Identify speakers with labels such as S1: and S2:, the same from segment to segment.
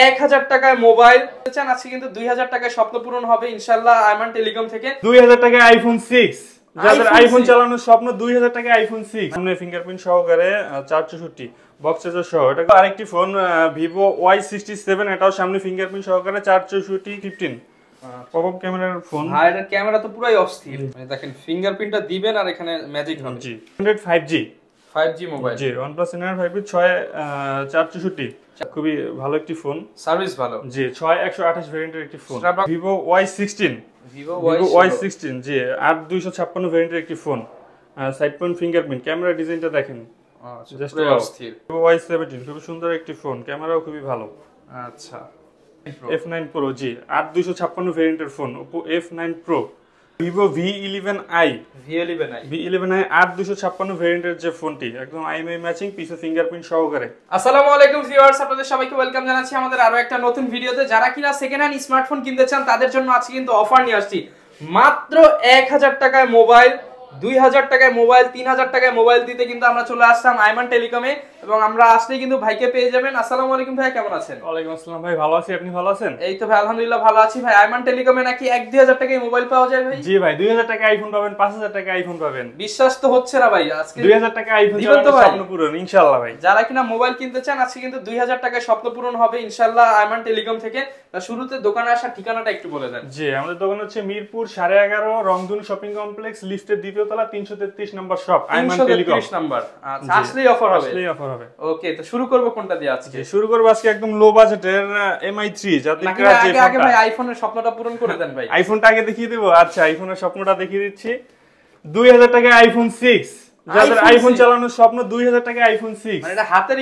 S1: 1000 টাকায় মোবাইল চান আজকে কিন্তু 2000 টাকায় স্বপ্ন পূরণ হবে ইনশাআল্লাহ আইমান টেলিকম থেকে।
S2: 2000 টাকায় আইফোন 6, যাদের আইফোন চালানোর স্বপ্ন 2000 টাকায় আইফোন 6 সামনে ফিঙ্গারপ্রিন্ট সহকারে 464 বক্স চার্জার সহ। এটা আরেকটি ফোন Vivo Y67, এটাও সামনে ফিঙ্গারপ্রিন্ট সহকারে 464 15 পপআপ ক্যামেরার ফোন।
S1: হ্যাঁ, এর ক্যামেরা তো পুরাই অস্থির, মানে দেখেন ফিঙ্গারপ্রিন্টটা দিবেন আর এখানে ম্যাজিক হবে।
S2: জি 5G
S1: মোবাইল,
S2: জি OnePlus 5G 6464, খুবই ভালো একটি ফোন,
S1: সার্ভিস ভালো।
S2: জি 6128 ভেরিয়েন্টের একটি ফোন। Vivo Y16 জি 8256 ভেরিয়েন্টের একটি phone, side point fingerprint, camera ডিজাইনটা দেখেন জাস্ট অস্থির। Vivo Y17 খুব সুন্দর একটি ফোন, ক্যামেরাও খুবই ভালো।
S1: আচ্ছা
S2: F9 Pro জি 8256 ভেরিয়েন্টের phone, Oppo F9 Pro, Vivo V11i 8256 ভেরিয়েন্টের যে ফোনটি একদম আইএমআই ম্যাচিং, পিছে ফিঙ্গারপ্রিন্ট সহকারে।
S1: আসসালামু আলাইকুম ভিউয়ার্স, আপনাদের সবাইকে ওয়েলকাম জানাচ্ছি আমাদের আরো একটা নতুন ভিডিওতে। যারা কিনা সেকেন্ড হ্যান্ড স্মার্টফোন কিনতে চান তাদের জন্য আজকে কিন্তু অফার নিয়ে আসছি। মাত্র 1000 টাকায় মোবাইল, 2000 টাকায় মোবাইল, 3000 টাকায় মোবাইল দিতে কিন্তু আমরা চলে আসলাম আইমান টেলিকমে, এবং আমরা আসলেই কিন্তু ভাইকে পেয়ে যাবেন। আসসালামু আলাইকুম ভাই, কেমন আছেন?
S2: ওয়ালাইকুম আসসালাম ভাই, ভালো আছি, আপনি ভালো আছেন?
S1: এই তো ভাই আলহামদুলিল্লাহ ভালো আছি। ভাই আইমান টেলিকমে নাকি 1-2000 টাকায় মোবাইল পাওয়া যায় ভাই?
S2: জি ভাই, 2000 টাকায় আইফোন পাবেন, 5000 টাকায় আইফোন পাবেন।
S1: বিশ্বাস তো হচ্ছে না ভাই, আজকে
S2: 2000 টাকায় আইফোন চালানোর স্বপ্ন পূরণ ইনশাআল্লাহ ভাই।
S1: যারা কিনা মোবাইল কিনতে চান আজকে কিন্তু 2000 টাকায় স্বপ্ন পূরণ হবে ইনশাআল্লাহ আইমান টেলিকম থেকে। শুরুতে দোকানে আসার ঠিকানাটা একটু বলে দেন।
S2: জি, আমাদের দোকান হচ্ছে মিরপুর 11.5 রংধনু শপিং কমপ্লেক্স, লিফটের দ্বিতীয় তলা, 333 নম্বর শপ, আইমান টেলিকম
S1: 333 নাম্বার। আচ্ছা, আসলেই অফার হবে। ওকে, তো শুরু করব কোনটা দিয়ে আজকে?
S2: শুরু করব আজকে একদম লো বাজেটের MI3, যাতে
S1: আগে ভাই আইফোনের স্বপ্নটা পূরণ করে দেন ভাই।
S2: আইফোনটা আগে দেখিয়ে দেব। আচ্ছা, আইফোনের স্বপ্নটা দেখিয়ে দিচ্ছি। 2000 টাকায় আইফোন 6, যাদের আইফোন চালানোর স্বপ্ন 2000 টাকায় আইফোন 6,
S1: মানে এটা হাতের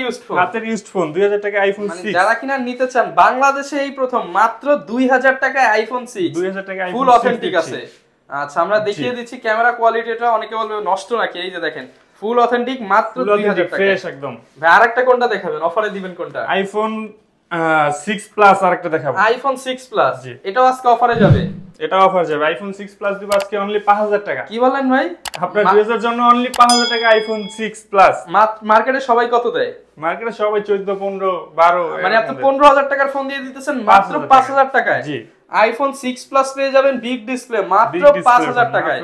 S1: ইউজড ফোন 2000 টাকায় আইফোন 6। যারা কিনা নিতে চান বাংলাদেশে এই প্রথম মাত্র 2000 টাকায় আইফোন 6,
S2: 2000 টাকায়
S1: ফুল অথেন্টিক আছে। আচ্ছা, আমরা দেখিয়ে দিচ্ছি ক্যামেরা কোয়ালিটিটা, অনেকে বলবে নষ্ট নাকি, এই যে দেখেন ফুল অথেন্টিক মাত্র 2000 টাকা,
S2: ফ্রেশ একদম।
S1: ভাই আরেকটা কোনটা দেখাবেন, অফারে দিবেন কোনটা?
S2: আইফোন 6 প্লাস আরেকটা দেখাবো,
S1: আইফোন 6 প্লাস, এটাও আজকে অফারে যাবে।
S2: এটা অফার যাবে, আইফোন 6 প্লাস দিব আজকে অনলি 5000 টাকা।
S1: কি বলেন ভাই?
S2: আপনার 2000 জন্য অনলি 5000 টাকা আইফোন 6 প্লাস।
S1: মার্কেটে সবাই কত দেয়?
S2: মার্কেটে সবাই 14 15 12,
S1: মানে আপনি 15000 টাকার ফোন দিয়ে দিতেছেন মাত্র 5000 টাকায়।
S2: জি,
S1: আইফোন 6 প্লাস পেয়ে যাবেন বিগ ডিসপ্লে মাত্র 5000 টাকায়।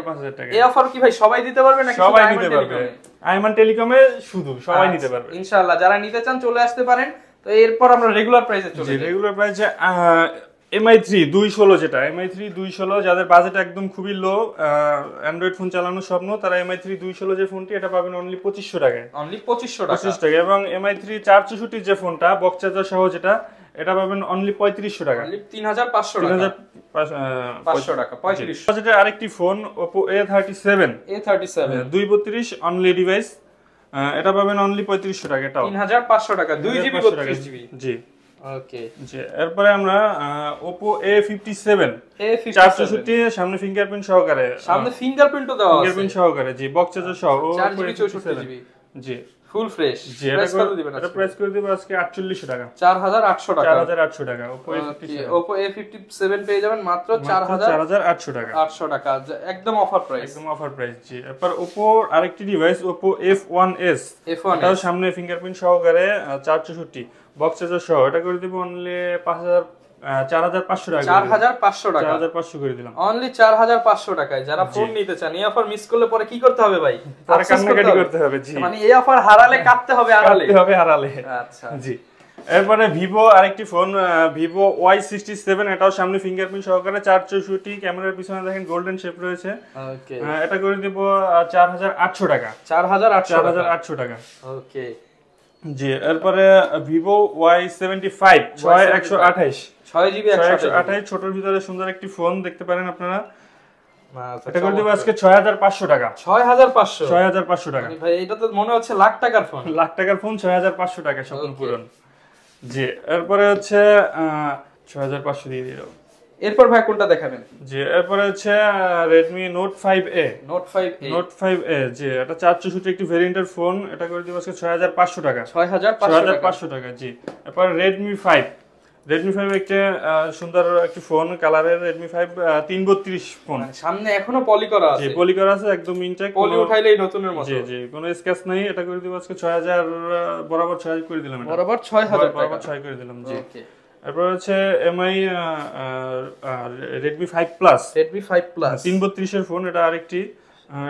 S1: এই অফার কি ভাই সবাই দিতে পারবে নাকি?
S2: সবাই নিতে পারবে, আইমান টেলিকমে শুধু সবাই নিতে পারবে
S1: ইনশাআল্লাহ। যারা নিতে চান চলে আসতে পারেন। তো এরপর আমরা রেগুলার প্রাইসে চলে যাই।
S2: রেগুলার প্রাইসে MI3 216, যেটা MI3 216, যাদের বাজেট একদম খুবই লো, অ্যান্ড্রয়েড ফোন চালানোর স্বপ্ন, তারা MI3 216 যে ফোনটি এটা পাবেন অনলি 2500 টাকায়।
S1: অনলি 2500
S2: টাকা। এবং MI3 464 যে ফোনটা বক্স চার্জার সহ, যেটা এটা পাবেন অনলি 3500 টাকা,
S1: অনলি 3500 টাকা, 500 টাকা 3500।
S2: বাজেটে আরেকটি phone Oppo A37 232 only device, এটা পাবেন অনলি 3500 টাকা, এটাও
S1: 3500 টাকা, 2GB 32GB।
S2: জি
S1: ওকে,
S2: জি। এরপরে আমরা Oppo A57 464, সামনে ফিঙ্গারপ্রিন্ট সহকারে,
S1: সামনে ফিঙ্গারপ্রিন্টও দেওয়া আছে,
S2: ফিঙ্গারপ্রিন্ট সহকারে, জি বক্স চার্জার সহ,
S1: 4GB 64GB,
S2: জি
S1: ফুল ফ্রেশ।
S2: প্রাইস কত দিবেন আজকে? এটা প্রাইস করে দেব আজকে 4800 টাকা,
S1: 4800 টাকা,
S2: 4800 টাকা।
S1: Oppo A57 পেয়ে যাবেন মাত্র
S2: 4800 টাকা,
S1: 800 টাকা, একদম অফার প্রাইস,
S2: একদম অফার প্রাইস। জি, এরপর Oppo আরেকটি ডিভাইস Oppo F1s, এটাও সামনে ফিঙ্গারপ্রিন্ট সহকারে 464 বক্স চার্জার সহ, এটা করে দেব অনলি 4500 টাকা,
S1: 4500 টাকা,
S2: 4500 করে দিলাম
S1: অনলি 4500 টাকায়। যারা ফোন নিতে চান এই অফার মিস করলে পরে কি করতে হবে ভাই?
S2: পরে কান্নাকাটি করতে হবে। জি,
S1: মানে এই অফার হারালে কাটতে হবে, হারালে। আচ্ছা,
S2: জি। এরপরে Vivo আরেকটি ফোন Vivo Y67, এটাও সামনে ফিঙ্গারপ্রিন্ট সহকারে 464, ক্যামেরার পিছনে দেখেন গোল্ডেন শেপ রয়েছে। ওকে, এটা করে দেব 4800 টাকা, 4800 টাকা।
S1: ওকে,
S2: জি। এরপরে Vivo Y75 6128,
S1: 6GB 128,
S2: ছোটর ভিতরে সুন্দর একটি ফোন দেখতে পারেন আপনারা, এটা করে দেব আজকে 6500 টাকা, 6500 টাকা।
S1: ভাই এটা তো মনে হচ্ছে লাখ টাকার ফোন,
S2: 6500 টাকা স্বপ্ন পূরণ। জি, এরপরে হচ্ছে 6500 দিয়ে দিল।
S1: এরপর ভাই কোনটা দেখাবেন?
S2: জি, এরপরে হচ্ছে Redmi Note 5A, Note 5A, জি এটা 464 একটি ভেরিয়েন্টের ফোন, এটা করে দিব আজকে 6500 টাকা, 6500 টাকা। জি, এরপর Redmi 5 একটা সুন্দর একটি ফোন কালারের Redmi 5 332 ফোন,
S1: সামনে এখনো পলি করা আছে,
S2: জি পলি করা আছে, একদম ইনটেক,
S1: পলি উঠাইলেই নতুনের মতো।
S2: জি জি, কোনো স্ক্র্যাচ নাই, এটা করে দিব আজকে 6000 বরাবর 6000 করে দিলাম,
S1: বরাবর 6000
S2: বরাবর 6 করে দিলাম। জি, এরপর হচ্ছে MI Redmi 5 Plus,
S1: Redmi 5 Plus
S2: 332 এর ফোন, এটা আরেকটি,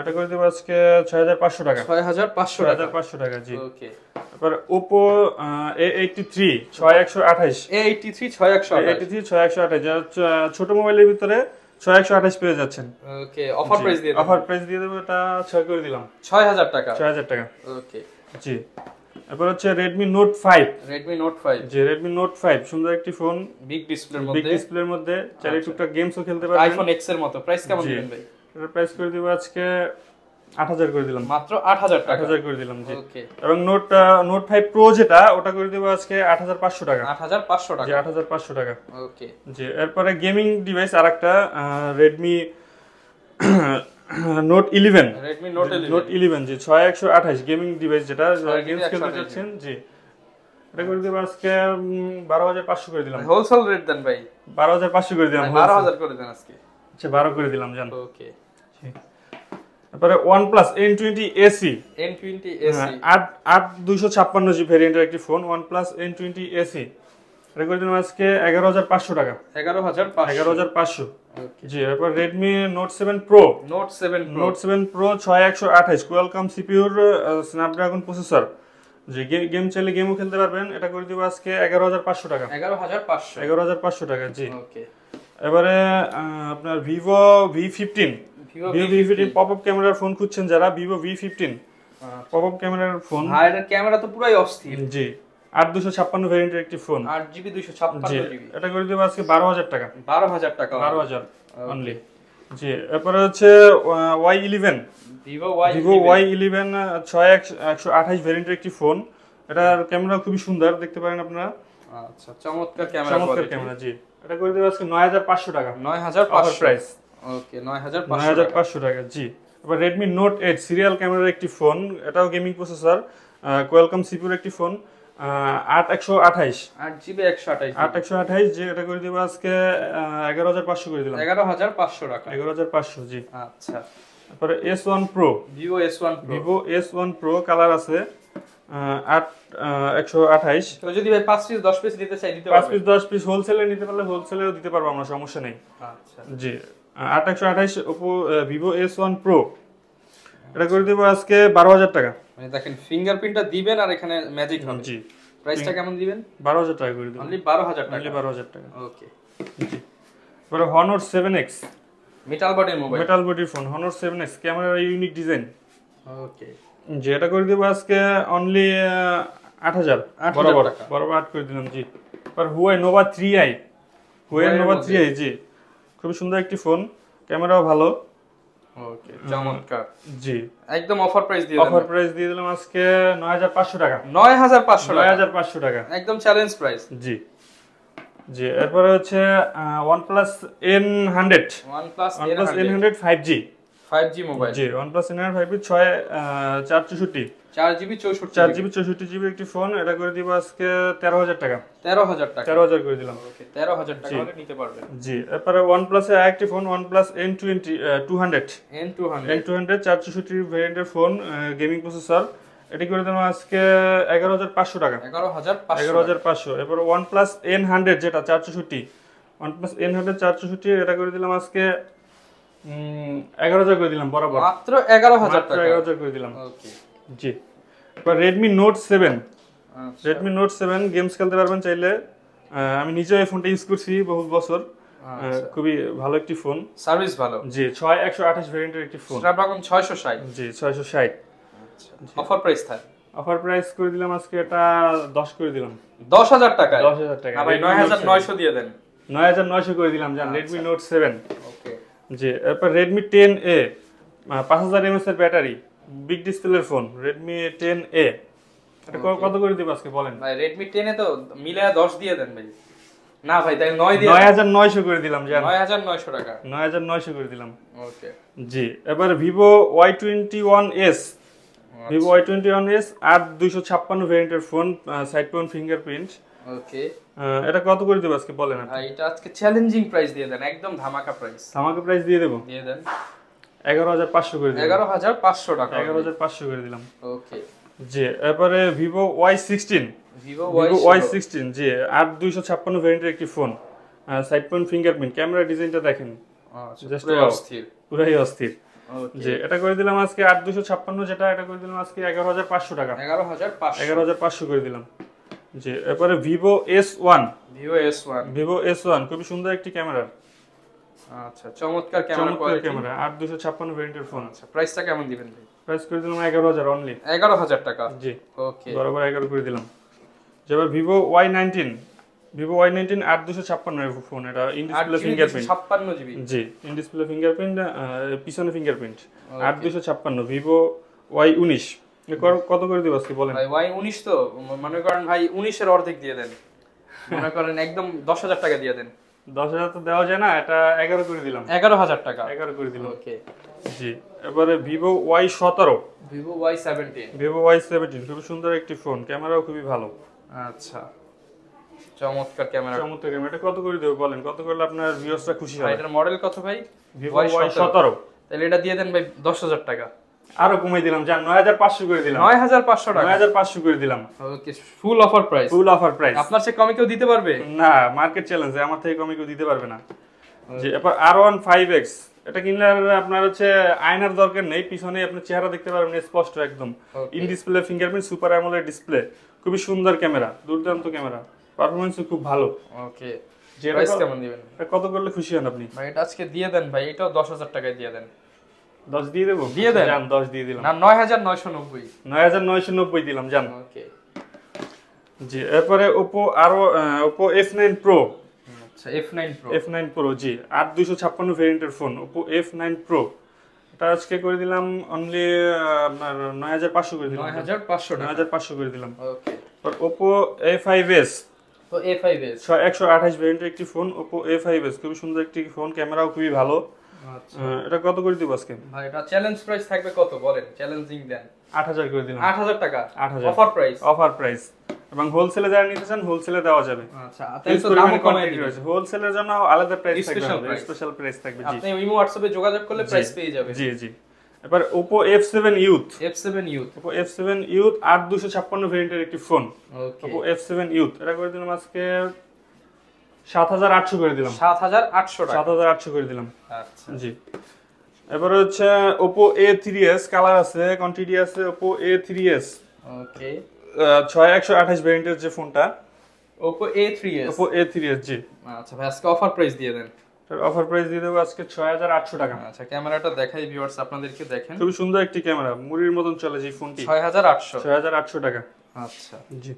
S2: এটা করে দেব আজকে 6500 টাকা।
S1: 6500
S2: টাকা, জি।
S1: ওকে।
S2: তারপর Oppo A83 6128,
S1: A83 6128,
S2: যারা ছোট মোবাইলের ভিতরে 6128 পেয়ে যাচ্ছেন।
S1: ওকে, অফার প্রাইস দিয়ে
S2: দেব, এটা 6 করে দিলাম,
S1: 6000 টাকা। ওকে,
S2: জি। এরপর হচ্ছে Redmi Note 5,
S1: জি,
S2: Redmi Note 5 সুন্দর একটি ফোন,
S1: বিগ ডিসপ্লের
S2: মধ্যে চাইলে টুকটাক গেমসও খেলতে পারবেন।
S1: আইফোন X এর মতো। প্রাইস কেমন দিবেন ভাই?
S2: এটার প্রাইস করে দিব আজকে 8000 করে দিলাম,
S1: মাত্র 8000 টাকা।
S2: 8000 করে দিলাম, জি।
S1: ওকে।
S2: এবং Note 5 Pro যেটা, ওটা করে দিব আজকে 8500 টাকা।
S1: 8500 টাকা,
S2: জি, 8500 টাকা।
S1: ওকে,
S2: জি। এরপরে গেমিং ডিভাইস আরেকটা, Redmi Note 11, Note 11, জি, 6128 গেমিং ডিভাইস, যেটা গেমস খেলতে যাচ্ছেন, জি। এটা করে দিব আজকে 12500 করে দিলাম।
S1: হোলসেল রেট দেন ভাই।
S2: 12500 করে দিলাম,
S1: 12000 করে দেন আজকে।
S2: আচ্ছা, 12 করে দিলাম জান।
S1: ওকে।
S2: তারপরে OnePlus N20 AC, 8256 ভেরিয়েন্টের একটি ফোন, OnePlus N20 AC, এটা করে দিলাম আজকে 11500 টাকা। 11500, জি। এরপর Redmi Note 7 Pro, Note 7 Pro 6128 Qualcomm CPU Snapdragon processor, যে গেম চাইলে গেমও খেলতে পারবেন। এটা করে দিব আজকে 11500 টাকা। 11500 টাকা, জি। ওকে। এবারে আপনার Vivo V15, পপআপ ক্যামেরার ফোন খুঁজছেন যারা, Vivo V15 পপআপ ক্যামেরার ফোন,
S1: এর ক্যামেরা তো পুরাই অস্থির,
S2: জি। 8256 ভেরিয়েন্টের একটি ফোন,
S1: 8GB 256GB,
S2: এটা করে দেব আজকে 12000 টাকা।
S1: 12000
S2: অনলি, জি। এরপরে হচ্ছে Y11,
S1: Vivo
S2: Y11 6128 ভেরিয়েন্টের একটি ফোন, এটার ক্যামেরা খুবই সুন্দর, দেখতে পারেন আপনারা।
S1: আচ্ছা, চমৎকার
S2: ক্যামেরা, জি। এটা করে দেব আজকে 9500 টাকা।
S1: 9500
S2: প্রাইস,
S1: ওকে, 9500
S2: টাকা, জি। এবার Redmi Note 8 সিরিয়াল ক্যামেরার একটি ফোন, এটাও গেমিং প্রসেসর, Qualcomm CPU এর একটি ফোন, 8128,
S1: 8GB
S2: 8128, যে এটা করে দিব আজকে 11500 করে দিলাম।
S1: 11500 টাকা।
S2: 11500, জি।
S1: আচ্ছা।
S2: তারপরে S1 Pro,
S1: Vivo S1
S2: Pro colour আছে, 128।
S1: তো যদি ভাই 5 পিস 10 পিস নিতে চাই দিতে পারবে?
S2: 5 পিস 10 পিস হোলসেলে নিতে পারলে হোলসেলেও দিতে পারবো আমরা, সমস্যা নেই।
S1: আচ্ছা,
S2: জি। 8128 Oppo Vivo S1 Pro, এটা করে দেব আজকে 12000 টাকা।
S1: মানে দেখেন, ফিঙ্গারপ্রিন্টটা দিবেন আর এখানে ম্যাজিক হবে,
S2: জি।
S1: প্রাইসটা কেমন দিবেন?
S2: 12000 টাকা করে দেব,
S1: অনলি 12000 টাকা।
S2: অনলি 12000 টাকা,
S1: ওকে,
S2: জি। এবারে Honor 7X,
S1: মেটাল বডির মোবাইল,
S2: মেটাল বডির ফোন, Honor 7X ক্যামেরার ইউনিক ডিজাইন,
S1: ওকে,
S2: জি। এটা করে দেব আজকে অনলি 8000, বরাবর 8 করে দিলাম, জি। আর Huawei Nova 3i, জি, খুব সুন্দর একটি ফোন, ক্যামেরাও ভালো,
S1: ওকে, চমৎকার,
S2: জি।
S1: একদম অফার প্রাইস
S2: দিয়ে দিলাম আজকে 9500 টাকা।
S1: 9500
S2: টাকা,
S1: একদম চ্যালেঞ্জ প্রাইস,
S2: জি। জি। এরপরে হচ্ছে OnePlus N100, N100 5G mobile, জি। OnePlus N100 5G
S1: 4GB
S2: 64GB একটি ফোন, এটা করে দিব আজকে 13000 টাকা।
S1: 13000
S2: করে দিলাম,
S1: ওকে, 13000 টাকা হলে নিতে পারবেন,
S2: জি। এরপরে OnePlus এর আরেকটি ফোন, OnePlus N200 464 ভেরিয়েন্টের ফোন, গেমিং প্রসেসর, এটি করে দিলাম আজকে 11500 টাকা। 11500। এরপর OnePlus N100 যেটা 464, OnePlus N100 464, এটা করে দিলাম আজকে 11000 করে দিলাম, বরাবর
S1: মাত্র 11000 টাকা,
S2: 11000 করে দিলাম,
S1: ওকে,
S2: জি। এরপর Redmi Note 7, গেমস খেলতে পারবেন চাইলে, আমি নিজে এই ফোনটা ইউজ করছি বহুত বছর, খুবই ভালো একটি ফোন,
S1: সার্ভিস ভালো,
S2: জি। 6128 ভেরিয়েন্টের একটি ফোন,
S1: Snapdragon 660,
S2: জি, 660।
S1: আচ্ছা, অফার প্রাইস থাকে,
S2: অফার প্রাইস করে দিলাম আজকে এটা 10 করে দিলাম,
S1: 10000 টাকা।
S2: 10000 টাকা,
S1: না ভাই, 9900 দিয়ে দেন,
S2: 9900 করে দিলাম জান। Redmi Note 7,
S1: ওকে,
S2: জি। এরপর Redmi 10A, 5000 mAh এর ব্যাটারি, বিগ ডিসপ্লের ফোন, Redmi 10A, এটা কত করে দিব আজকে বলেন
S1: ভাই? Redmi 10 এ তো মিলায়া 10 দিয়ে দেন ভাই। না ভাই, তাই 9 দিয়ে
S2: 9900 করে দিলাম জান,
S1: 9900 টাকা,
S2: 9900 করে দিলাম,
S1: ওকে,
S2: জি। এবার Vivo Y21s, 8256 ভেরিয়েন্টের ফোন, সাইড পাউন্ড ফিঙ্গারপ্রিন্ট,
S1: ওকে।
S2: এটা কত করে দেব আজকে বলেন আপনি?
S1: ভাই এটা আজকে চ্যালেঞ্জিং প্রাইস দিয়ে দেন, একদম ধামাকা প্রাইস,
S2: দিয়ে দেব,
S1: দিয়ে দেন,
S2: 11500 করে দিলাম,
S1: 11500 টাকা,
S2: 11500 করে দিলাম,
S1: ওকে।
S2: জি এরপরে ভিভো Y16
S1: ভিভো
S2: Y16 জি 8256 ভেরিয়েন্টের একটি phone side point fingerprint camera ডিজাইনটা দেখেন জাস্ট
S1: অস্থির,
S2: পুরাই অস্থির। জি এটা করে দিলাম আজকে 8256 যেটা এটা করে দিলাম আজকে 11500 টাকা 11500 করে দিলাম। জি এরপরে ভিভো S1 ভিভো S1 খুবই সুন্দর একটি ক্যামেরা।
S1: আচ্ছা চমৎকার
S2: ক্যামেরা 8256 ভেরিয়েন্টের ফোন।
S1: আচ্ছা প্রাইসটা কেমন দিবেন ভাই?
S2: প্রাইস করে দিলাম 11000 অনলি
S1: 11000 টাকা।
S2: জি
S1: ওকে
S2: বরাবর 11 করে দিলাম। যেবার ভিভো Y19 8256 এর ফোন এটা in display fingerprint
S1: 56 GB
S2: G in display fingerprint পিছনে ফিঙ্গারপ্রিন্ট 8256 ভিভো Y19 কত করে দিব আজকে বলেন?
S1: ভাই Y19 তো মনে করেন ভাই 19 এর অর্ধেক দিয়ে দেন, মনে করেন একদম 10000 টাকা দিয়ে দেন।
S2: 10000 তো দেওয়া যায় না, এটা 11 করে দিলাম
S1: 11000 টাকা
S2: 11 করে দিলাম।
S1: ওকে
S2: জি এবারে ভিভো Y17
S1: ভিভো Y17
S2: খুব সুন্দর একটি ফোন, ক্যামেরাও খুবই ভালো।
S1: আচ্ছা চমৎকার ক্যামেরা
S2: এটা কত করে দেব বলেন? কত করলে আপনার ভিউয়ার্সরা খুশি হবে?
S1: এটার মডেল কত ভাই?
S2: ভিভো Y17
S1: তাহলে এটা দিয়ে দেন ভাই 10000 টাকা।
S2: আরো কমিয়ে দিলাম জান 9500 করে দিলাম
S1: 9500 টাকা
S2: 9500 করে দিলাম।
S1: ওকে ফুল অফার প্রাইস আপনার চেয়ে কমে কেউ দিতে পারবে
S2: না, মার্কেট চ্যালেঞ্জ আমার থেকে কমে কেউ দিতে পারবে না। যে এরপর R1 5X এটা কিনলে আপনার হচ্ছে আয়নার দরকার নেই, পিছনে আপনি চেহারা দেখতে পারবেন স্পষ্ট একদম। In display fingerprint super AMOLED display, খুবই সুন্দর ক্যামেরা, দুর্দান্ত ক্যামেরা, পারফরম্যান্সও খুব ভালো।
S1: ওকে প্রাইস কেমন দিবেন?
S2: কত করলে খুশি হন আপনি?
S1: ভাই এটা আজকে দিয়ে দেন ভাই, এটাও 10000 টাকায় দিয়ে দেন।
S2: 10 দিয়ে দেব?
S1: দিয়ে দেন
S2: জান 10 দিয়ে দিলাম
S1: না 9990
S2: দিলাম জান।
S1: ওকে
S2: জি এরপরে Oppo F9 Pro
S1: আচ্ছা F9
S2: Pro জি 8256 ভেরিয়েন্টের ফোন Oppo F9 Pro এটা আজকে করে দিলাম অনলি আপনার 9500 করে দিলাম 9500 করে দিলাম।
S1: ওকে
S2: আর Oppo A5s
S1: তো A5s
S2: 128 ভেরিয়েন্টের একটি ফোন Oppo A5s খুব সুন্দর একটি ফোন, ক্যামেরাও খুবই ভালো। আচ্ছা এটা কত করে দিব আজকে?
S1: ভাই এটা চ্যালেঞ্জ প্রাইস থাকবে কত বলেন? চ্যালেঞ্জিং দেন
S2: 8000 করে দিলাম
S1: 8000 টাকা
S2: 8000
S1: অফার প্রাইস
S2: এবং হোলসেলে যারা নিতে চান হোলসেলে দেওয়া যাবে।
S1: আচ্ছা তাহলে তো দামও কমায় দিবেন,
S2: হোলসেলের জন্য আলাদা প্রাইস থাকবে, স্পেশাল প্রাইস থাকবে। জি
S1: আপনি ইমো WhatsApp এ যোগাযোগ করলে প্রাইস পেয়ে যাবেন।
S2: জি জি এবার Oppo F7 Youth Oppo F7 Youth 8256 ভেরিয়েন্টের একটি ফোন Oppo F7 Youth এটা করে দিলাম আজকে 7800 করে দিলাম 7800 করে দিলাম।
S1: আচ্ছা
S2: জি এবারে হচ্ছে Oppo A3s কালার আছে, কোয়ান্টিটি আছে Oppo A3s
S1: ওকে
S2: 6128 ভেরিয়েন্টের যে ফোনটা
S1: Oppo A3s
S2: জি।
S1: আচ্ছা ভাই আজকে অফার প্রাইস দিয়ে দেন।
S2: তার অফার প্রাইস দিয়ে দেব আজকে 6800 টাকা।
S1: আচ্ছা ক্যামেরাটা দেখাই ভিউয়ার্স আপনাদেরকে, দেখেন
S2: খুব সুন্দর একটি ক্যামেরা, মুড়ির মতন চলে যে ফোনটি 6800 টাকা।
S1: আচ্ছা
S2: জি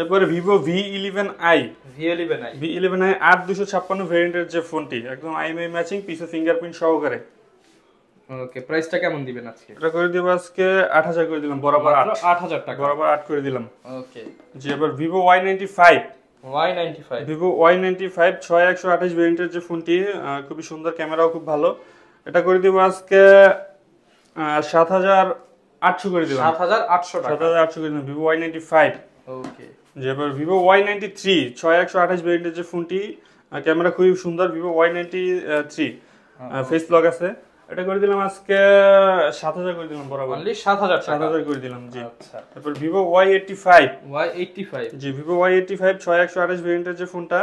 S2: এরপরে Vivo V11i 8256 ভেরিয়েন্টের যে ফোনটি একদম IMEI ম্যাচিং, পিছে ফিঙ্গারপ্রিন্ট সহকারে।
S1: ওকে প্রাইসটা কেমন দিবেন আজকে?
S2: এটা করে দেব আজকে 8000 করে দিলাম, বরাবর
S1: 8000 টাকা,
S2: বরাবর 8 করে দিলাম।
S1: ওকে
S2: জি এবার Vivo Y95 6128 ভেরিয়েন্টের যে ফোনটি খুবই সুন্দর, ক্যামেরাও খুব ভালো, এটা করে দেব আজকে 7800 করে দিলাম 7800 করে দিলাম Vivo Y95।
S1: ওকে
S2: যে এবার Vivo Y93 6128 ভেরিয়েন্টের যে ফোনটি, ক্যামেরা খুবই সুন্দর, Vivo Y93 ফেস লক আছে, এটা করে দিলাম আজকে 7000 করে দিলাম, বরাবর
S1: অনলি 7000
S2: করে দিলাম। জি
S1: আচ্ছা
S2: তারপর Vivo Y85 জি Vivo Y85 6128 ভেরিয়েন্টের যে ফোনটা,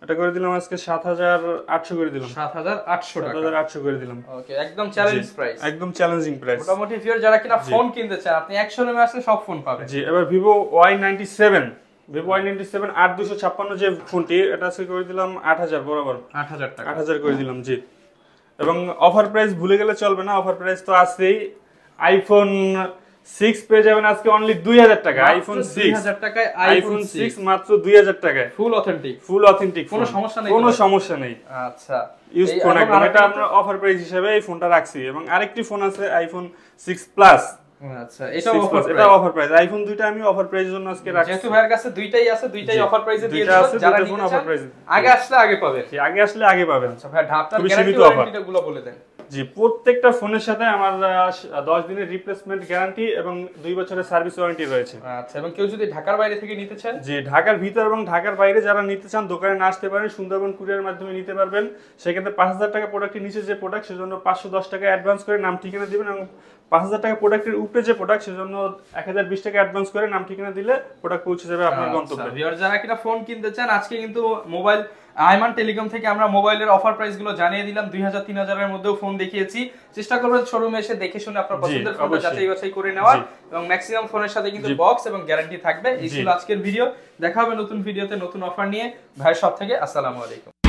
S2: এটা করে দিলাম আজকে 7800 করে দিলাম 7800 করে দিলাম।
S1: ওকে একদম চ্যালেঞ্জ প্রাইস,
S2: একদম চ্যালেঞ্জিং প্রাইস।
S1: মোটামুটি ভিউয়ার যারা কিনা ফোন কিনতে চান আপনি 100 রুমে আসলে সব ফোন পাবেন।
S2: জি এবার Vivo Y97 8256 যে ফোনটি, এটা আজকে করে দিলাম 8000, বরাবর
S1: 8000 টাকা
S2: 8000 করে দিলাম। জি এবং অফার প্রাইস ভুলে গেলে চলবে না, অফার প্রাইস তো আছেই। আইফোন 6 পেয়ে যাবেন আজকে অনলি 2000 টাকা, আইফোন
S1: 2000 টাকায়
S2: আইফোন 6 মাত্র 2000 টাকায়,
S1: ফুল অথেন্টিক, কোনো
S2: সমস্যা নেই।
S1: আচ্ছা
S2: ইউজ ফোন একদম, এটা আমরা অফার প্রাইস হিসেবে এই ফোনটা রাখছি। এবং আরেকটি ফোন আছে আইফোন 6 প্লাস,
S1: আচ্ছা এটাও
S2: অফার প্রাইস। আইফোন দুইটা আমি অফার প্রাইসের জন্য আজকে রাখছি,
S1: যেহেতু ভাইয়ের কাছে দুইটাই আছে, দুইটাই অফার প্রাইসে দিয়ে দিচ্ছি, যারা নিতে চান আগে আসলে আগে পাবেন।
S2: আগে আসলে আগে পাবেন।
S1: আচ্ছা ভাই ঢাকার গ্যারান্টিগুলো বলে দেন।
S2: জি প্রত্যেকটা ফোনের সাথে আমার 10 দিনের রিপ্লেসমেন্ট গ্যারান্টি এবং 2 বছরের সার্ভিস ওয়ারেন্টি রয়েছে।
S1: আচ্ছা এবং কেউ যদি ঢাকার বাইরে থেকে নিতে চান?
S2: জি ঢাকার ভিতর এবং ঢাকার বাইরে যারা নিতে চান দোকানে না আসতে পারেন, সুন্দরবন কুরিয়ারের মাধ্যমে নিতে পারবেন। সেক্ষেত্রে 5000 টাকা প্রোডাক্টের নিচে যে প্রোডাক্ট, সেজন্য 510 টাকা অ্যাডভান্স করে নাম ঠিকানা দিবেন এবং 5000 টাকা প্রোডাক্টের উপর পেজে প্রোডাক্ট, সেজন্য 1020 টাকা অ্যাডভান্স করে নাম ঠিকানা দিলে প্রোডাক্ট পৌঁছে যাবে আপনার গন্তব্যে।
S1: ভিউয়ার যারা কিনা ফোন কিনতে চান, আজকে কিন্তু মোবাইল আইমান টেলিকম থেকে আমরা মোবাইলের অফার প্রাইস গুলো জানিয়ে দিলাম। 2000-3000 এর মধ্যেও ফোন দেখিয়েছি। চেষ্টা করবেন শোরুমে এসে দেখে শুনে আপনার পছন্দের ফোনটা যাচাই বাছাই করে নেওয়ার, এবং ম্যাক্সিমাম ফোনের সাথে কিন্তু বক্স এবং গ্যারান্টি থাকবে। এই ছিল আজকের ভিডিও। দেখা হবে নতুন ভিডিওতে নতুন অফার নিয়ে। ভাই সব থেকে আসসালামু আলাইকুম।